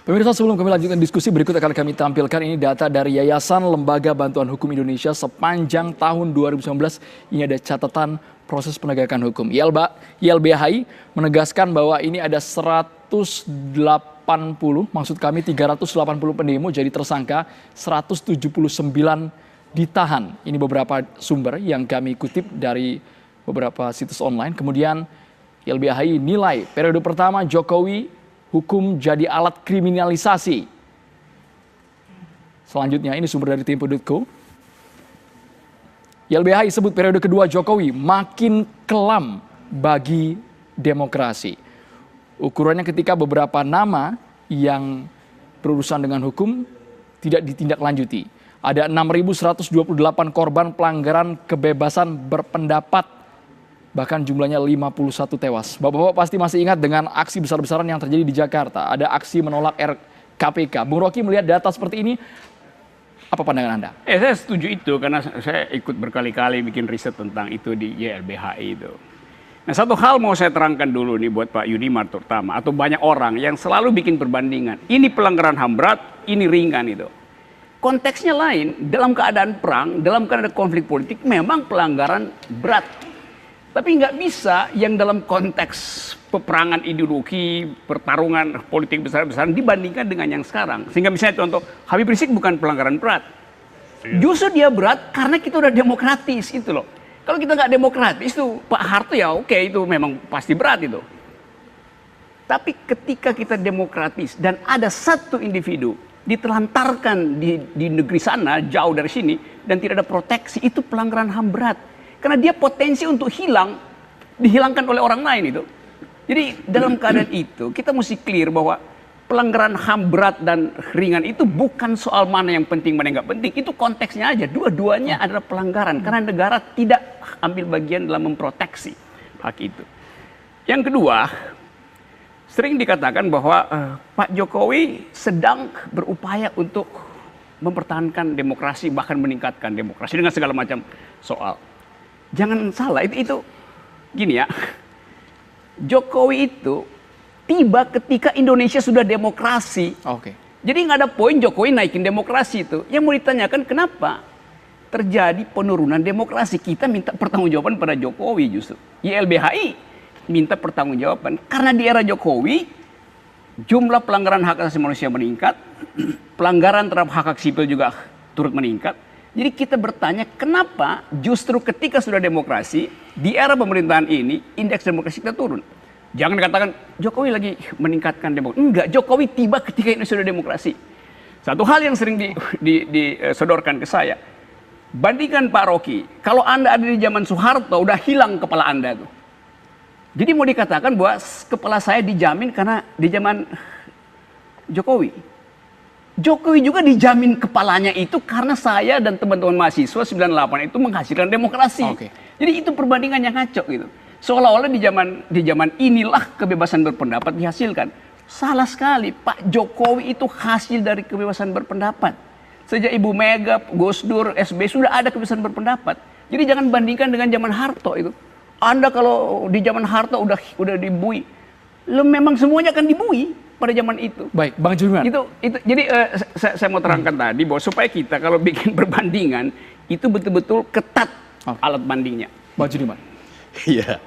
Pemirsa, sebelum kami lanjutkan diskusi, berikut akan kami tampilkan ini data dari Yayasan Lembaga Bantuan Hukum Indonesia sepanjang tahun 2019. Ini ada catatan proses penegakan hukum. YLBHI menegaskan bahwa ini ada 180, maksud kami 380 pendemo jadi tersangka, 179 ditahan. Ini beberapa sumber yang kami kutip dari beberapa situs online. Kemudian YLBHI nilai periode pertama Jokowi hukum jadi alat kriminalisasi. Selanjutnya ini sumber dari Tempo.co. YLBHI sebut periode kedua Jokowi makin kelam bagi demokrasi. Ukurannya ketika beberapa nama yang berurusan dengan hukum tidak ditindaklanjuti. Ada 6.128 korban pelanggaran kebebasan berpendapat. Bahkan jumlahnya 51 tewas. Bapak-bapak pasti masih ingat dengan aksi besar-besaran yang terjadi di Jakarta. Ada aksi menolak RKPK. Bung Rocky melihat data seperti ini, apa pandangan Anda? Saya setuju itu karena saya ikut berkali-kali bikin riset tentang itu di YLBHI itu. Nah, satu hal mau saya terangkan dulu nih buat Pak Yudimar terutama, atau banyak orang yang selalu bikin perbandingan. Ini pelanggaran HAM berat, ini ringan itu. Konteksnya lain, dalam keadaan perang, dalam keadaan konflik politik memang pelanggaran berat. Tapi nggak bisa yang dalam konteks peperangan ideologi, pertarungan politik besar-besaran dibandingkan dengan yang sekarang. Sehingga misalnya contoh, Habib Rizik bukan pelanggaran berat. Justru dia berat karena kita udah demokratis itu loh. Kalau kita nggak demokratis itu Pak Harto ya oke, itu memang pasti berat itu. Tapi ketika kita demokratis dan ada satu individu ditelantarkan di negeri sana, jauh dari sini, dan tidak ada proteksi, itu pelanggaran HAM berat. Karena dia potensi untuk dihilangkan oleh orang lain itu. Jadi dalam keadaan itu kita mesti clear bahwa pelanggaran HAM berat dan ringan itu bukan soal mana yang penting mana yang nggak penting. Itu konteksnya aja. Dua-duanya adalah pelanggaran karena negara tidak ambil bagian dalam memproteksi hak itu. Yang kedua, sering dikatakan bahwa Pak Jokowi sedang berupaya untuk mempertahankan demokrasi bahkan meningkatkan demokrasi dengan segala macam soal. Jangan salah, itu gini ya, Jokowi itu tiba ketika Indonesia sudah demokrasi. Oke. Jadi nggak ada poin Jokowi naikin demokrasi itu. Yang mau ditanyakan kenapa terjadi penurunan demokrasi. Kita minta pertanggungjawaban pada Jokowi justru. YLBHI minta pertanggungjawaban. Karena di era Jokowi, jumlah pelanggaran hak asasi manusia meningkat, pelanggaran terhadap hak sipil juga turut meningkat. Jadi kita bertanya kenapa justru ketika sudah demokrasi, di era pemerintahan ini, indeks demokrasi kita turun. Jangan katakan Jokowi lagi meningkatkan demokrasi. Enggak, Jokowi tiba ketika ini sudah demokrasi. Satu hal yang sering disodorkan ke saya, bandingkan Pak Rocky, kalau Anda ada di zaman Soeharto, udah hilang kepala Anda tuh. Jadi mau dikatakan bahwa kepala saya dijamin karena di zaman Jokowi. Jokowi juga dijamin kepalanya itu karena saya dan teman-teman mahasiswa 98 itu menghasilkan demokrasi. Oke. Jadi itu perbandingan yang ngaco gitu. Seolah-olah di zaman inilah kebebasan berpendapat dihasilkan. Salah sekali, Pak Jokowi itu hasil dari kebebasan berpendapat. Sejak Ibu Mega, Gus Dur, SBY sudah ada kebebasan berpendapat. Jadi jangan bandingkan dengan zaman Harto itu. Anda kalau di zaman Harto udah dibui, lo memang semuanya akan dibui pada zaman itu. Baik, Bang Juliman. Jadi saya mau terangkan tadi bahwa supaya kita kalau bikin perbandingan itu betul-betul ketat alat bandingnya. Bang Juliman. Iya,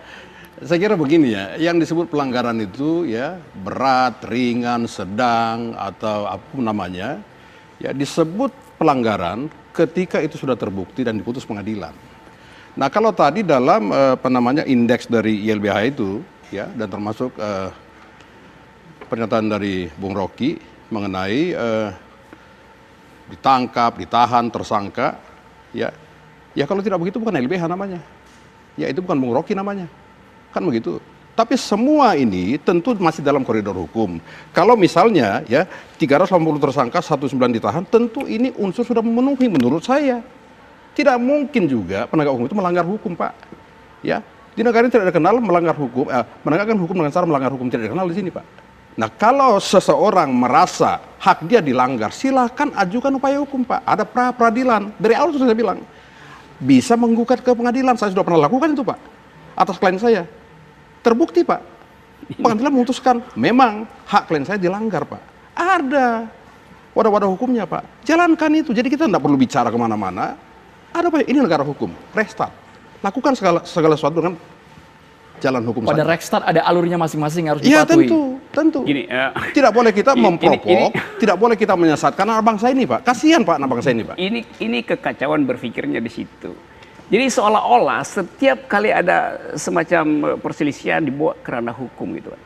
saya kira begini ya, yang disebut pelanggaran itu ya berat, ringan, sedang atau apapun namanya, ya disebut pelanggaran ketika itu sudah terbukti dan diputus pengadilan. Nah kalau tadi dalam indeks dari YLBHI itu ya dan termasuk pernyataan dari Bung Rocky mengenai ditangkap, ditahan, tersangka, ya kalau tidak begitu bukan LBH namanya, ya itu bukan Bung Rocky namanya, kan begitu. Tapi semua ini tentu masih dalam koridor hukum. Kalau misalnya ya 380 tersangka, 19 ditahan, tentu ini unsur sudah memenuhi menurut saya. Tidak mungkin juga penegak hukum itu melanggar hukum, Pak. Ya, di negara ini tidak dikenal melanggar hukum, menegakkan hukum dengan cara melanggar hukum tidak dikenal di sini, Pak. Nah, kalau seseorang merasa hak dia dilanggar, silakan ajukan upaya hukum, Pak. Ada pra-peradilan. Dari awal sudah saya bilang, bisa menggugat ke pengadilan. Saya sudah pernah lakukan itu, Pak. Atas klien saya. Terbukti, Pak. Pengadilan memutuskan, memang hak klien saya dilanggar, Pak. Ada wadah-wadah hukumnya, Pak. Jalankan itu. Jadi kita tidak perlu bicara kemana-mana. Ada apa? Ini negara hukum. Restart. Lakukan segala sesuatu dengan jalan hukum Pada saja. restart ada alurnya masing-masing harus Iya, dipatuhi. tentu. Gini, Tidak boleh kita ini- memprovok, tidak boleh kita menyesatkan anak bangsa ini, Pak. Kasihan, Pak, anak bangsa ini, Pak. ini kekacauan berpikirnya di situ. Jadi seolah-olah setiap kali ada semacam perselisihan dibawa ke ranah hukum gitu kan.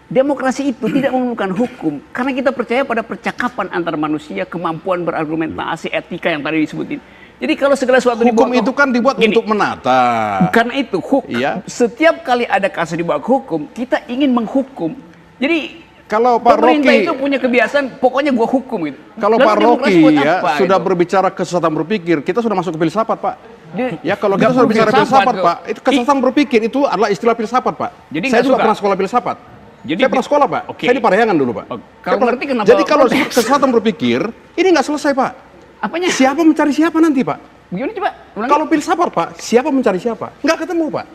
Demokrasi itu tidak memerlukan hukum karena kita percaya pada percakapan antar manusia, kemampuan berargumentasi, etika yang tadi disebutin. Jadi kalau segala sesuatu Hukum dibawa ke- itu kan dibuat Gini, untuk menata. karena itu Iya. setiap kali ada kasus dibawa ke hukum, kita ingin menghukum. Jadi Kalau Pak pemerintah Rocky, itu punya kebiasaan, pokoknya gua hukum gitu. kalau Lalu Pak demokrasi Rocky buat ya apa, sudah gitu? berbicara kesesatan berpikir, kita sudah masuk ke filsafat, Pak. Ya kalau Nggak kita sudah perlu bicara filsafat, kok. Pak, itu kesesatan berpikir itu adalah istilah filsafat, Pak. Jadi saya nggak juga suka? pernah sekolah filsafat. Jadi Saya pernah sekolah, Pak. Oke. Saya di Parahyangan dulu, Pak. Oh, Saya kalau pernah- ngerti kenapa Jadi kalau protes? kesesatan berpikir, ini nggak selesai, Pak. Apanya? Siapa mencari siapa nanti, Pak? Gimana coba? Ulangi. Kalau filsafat, Pak, siapa mencari siapa? Nggak ketemu, Pak.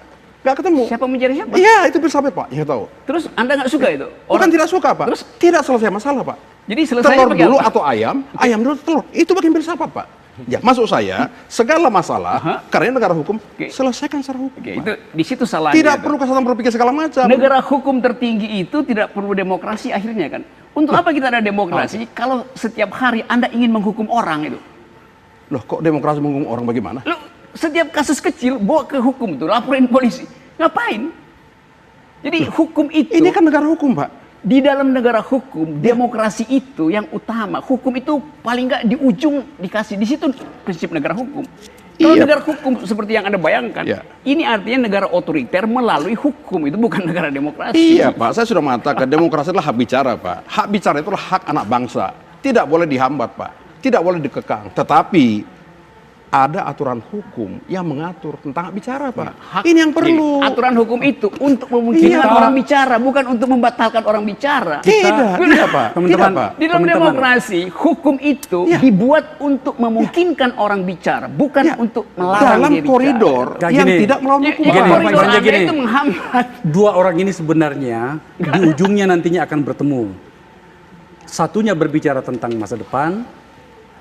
Nggak ketemu. Siapa mencari siapa? Iya, itu filsafat, Pak. Ya tahu. Terus Anda nggak suka itu? Bukan tidak suka, Pak. Terus? Tidak selesai masalah, Pak. Jadi selesainya Telur pakai dulu apa? atau ayam dulu atau telur. Itu bagian filsafat, Pak. Ya, maksud saya, segala masalah, karena negara hukum, selesaikan secara hukum. Oke, Pak. itu di situ salahnya. Tidak itu. perlu kesalahan berpikir segala macam. Negara hukum tertinggi itu tidak perlu demokrasi akhirnya kan. Untuk apa kita ada demokrasi kalau setiap hari Anda ingin menghukum orang itu? Loh, kok demokrasi menghukum orang bagaimana? Lu setiap kasus kecil bawa ke hukum tuh, laporin polisi. Ngapain? Jadi hukum itu Ini kan negara hukum, Pak. di dalam negara hukum, demokrasi itu yang utama. Hukum itu paling nggak di ujung dikasih. Di situ prinsip negara hukum. Kalau Iya. negara hukum seperti yang Anda bayangkan, Iya. ini artinya negara otoriter melalui hukum. Itu bukan negara demokrasi. Iya, Pak. Saya sudah mengatakan demokrasi adalah hak bicara, Pak. Hak bicara itu adalah hak anak bangsa. Tidak boleh dihambat, Pak. Tidak boleh dikekang. Tetapi ada aturan hukum yang mengatur tentang hak bicara, Pak. Hak- Ini yang perlu. Gini, aturan hukum itu untuk memungkinkan Iya. orang bicara, bukan untuk membatalkan orang bicara. Tidak, tidak, Pak. Tidak, Teman-teman, Pak. Di dalam Teman-teman. demokrasi, hukum itu Iya. dibuat untuk memungkinkan orang bicara, bukan Ya, untuk melarang dalam dia bicara. koridor Kayak yang gini. tidak melawan Ya, hukum. ya, Gini, Pak. koridor Pak, Anda gini. itu menghambat. Dua orang ini sebenarnya di ujungnya nantinya akan bertemu. Satunya berbicara tentang masa depan,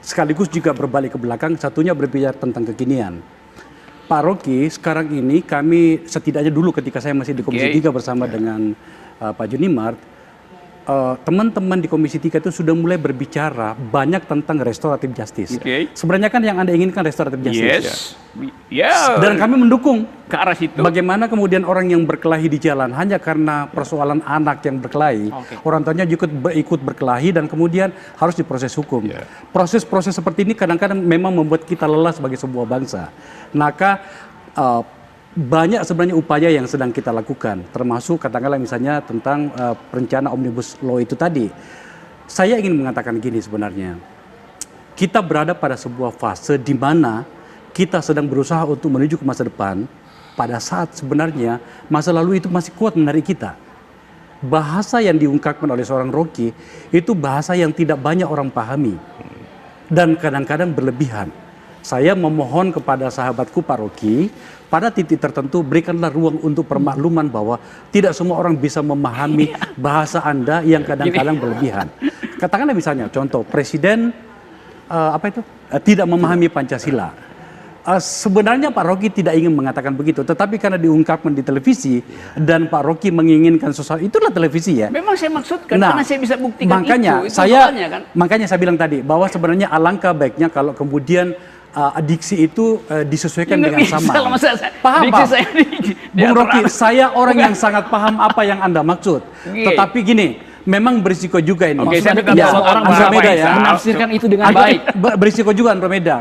sekaligus juga berbalik ke belakang, satunya berbicara tentang kekinian. Pak Rocky, sekarang ini kami setidaknya dulu ketika saya masih di Komisi Oke. 3 bersama dengan Pak Junimart, teman-teman di Komisi 3 itu sudah mulai berbicara banyak tentang restoratif justice. Oke. Sebenarnya kan yang Anda inginkan restoratif justice. Yes. Ya. Dan kami mendukung. ke arah situ. Bagaimana kemudian orang yang berkelahi di jalan hanya karena persoalan anak yang berkelahi, orang tuanya ikut berkelahi dan kemudian harus diproses hukum. Proses-proses seperti ini kadang-kadang memang membuat kita lelah sebagai sebuah bangsa. Maka banyak sebenarnya upaya yang sedang kita lakukan, termasuk katakanlah misalnya tentang rencana Omnibus Law itu tadi. Saya ingin mengatakan gini sebenarnya, kita berada pada sebuah fase di mana kita sedang berusaha untuk menuju ke masa depan, pada saat sebenarnya masa lalu itu masih kuat menarik kita. Bahasa yang diungkapkan oleh seorang Rocky itu bahasa yang tidak banyak orang pahami dan kadang-kadang berlebihan. Saya memohon kepada sahabatku Pak Rocky, pada titik tertentu berikanlah ruang untuk permakluman bahwa tidak semua orang bisa memahami bahasa Anda yang kadang-kadang berlebihan. Katakanlah misalnya contoh Presiden tidak memahami Pancasila. Sebenarnya Pak Rocky tidak ingin mengatakan begitu, tetapi karena diungkapkan di televisi dan Pak Rocky menginginkan sesuatu, itulah televisi ya. Memang saya maksudkan karena saya bisa buktikan makanya itu saya soalnya, kan? makanya saya bilang tadi bahwa sebenarnya alangkah baiknya kalau kemudian diksi itu disesuaikan Ya, nggak dengan bisa sama. lah, masa saya- Paham, diksi Pak? saya Bung Rocky, diatur. saya orang yang sangat paham apa yang Anda maksud. Oke. Tetapi gini, memang berisiko juga ini. Oke, saya minta Anda tolong semua orang Pak Andromeda Faisal. ya. menafsirkan itu dengan Agak baik. berisiko juga Andromeda.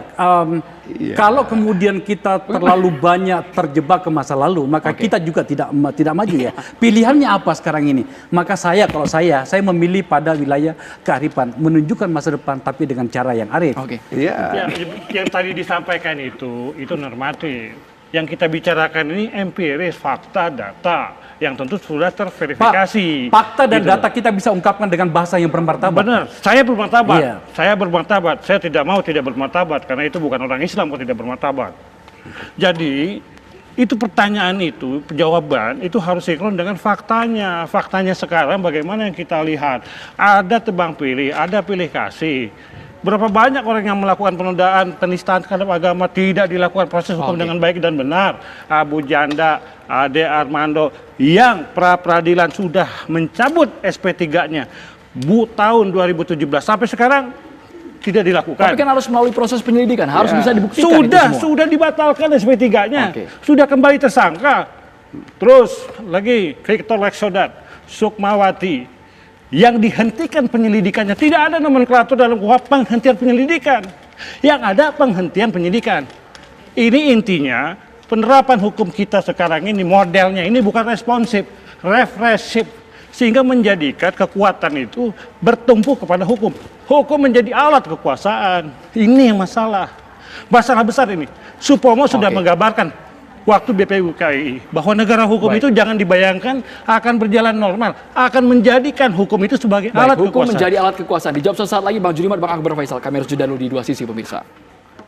Kalau kemudian kita terlalu banyak terjebak ke masa lalu, maka kita juga tidak maju ya. Pilihannya apa sekarang ini? Maka kalau saya memilih pada wilayah kearifan, menunjukkan masa depan tapi dengan cara yang arif. Oke. Iya. Yang tadi disampaikan itu normatif. Yang kita bicarakan ini empiris, fakta, data yang tentu sudah terverifikasi. Fakta dan Gitu. data kita bisa ungkapkan dengan bahasa yang bermartabat. Benar, saya bermartabat. Iya. Saya bermartabat. Saya tidak mau tidak bermartabat karena itu bukan orang Islam kalau tidak bermartabat. Jadi Itu pertanyaan itu, jawaban itu harus sinkron dengan faktanya. Faktanya sekarang bagaimana yang kita lihat. Ada tebang pilih, ada pilih kasih. Berapa banyak orang yang melakukan penodaan, penistaan terhadap agama tidak dilakukan proses hukum dengan baik dan benar. Abu Janda, Ade Armando yang pra-peradilan sudah mencabut SP3-nya tahun 2017 sampai sekarang tidak dilakukan. Tapi kan harus melalui proses penyelidikan, harus bisa dibuktikan itu semua. Sudah dibatalkan SP3-nya, Oke. sudah kembali tersangka. Terus lagi Victor Leksodat, Sukmawati, yang dihentikan penyelidikannya. Tidak ada nomenklatur dalam KUHP penghentian penyelidikan. Yang ada penghentian penyidikan. Ini intinya penerapan hukum kita sekarang ini modelnya ini bukan responsif, represif. Sehingga menjadikan kekuatan itu bertumpu kepada hukum. Hukum menjadi alat kekuasaan. Ini yang masalah. Masalah besar ini. Supomo sudah menggambarkan waktu BPUKI bahwa negara hukum itu jangan dibayangkan akan berjalan normal. Akan menjadikan hukum itu sebagai alat Hukum kekuasaan. menjadi alat kekuasaan. Dijawab sesaat lagi Bang Junimar, Bang Akbar Faisal. Kami harus jeda dulu di dua sisi pemirsa.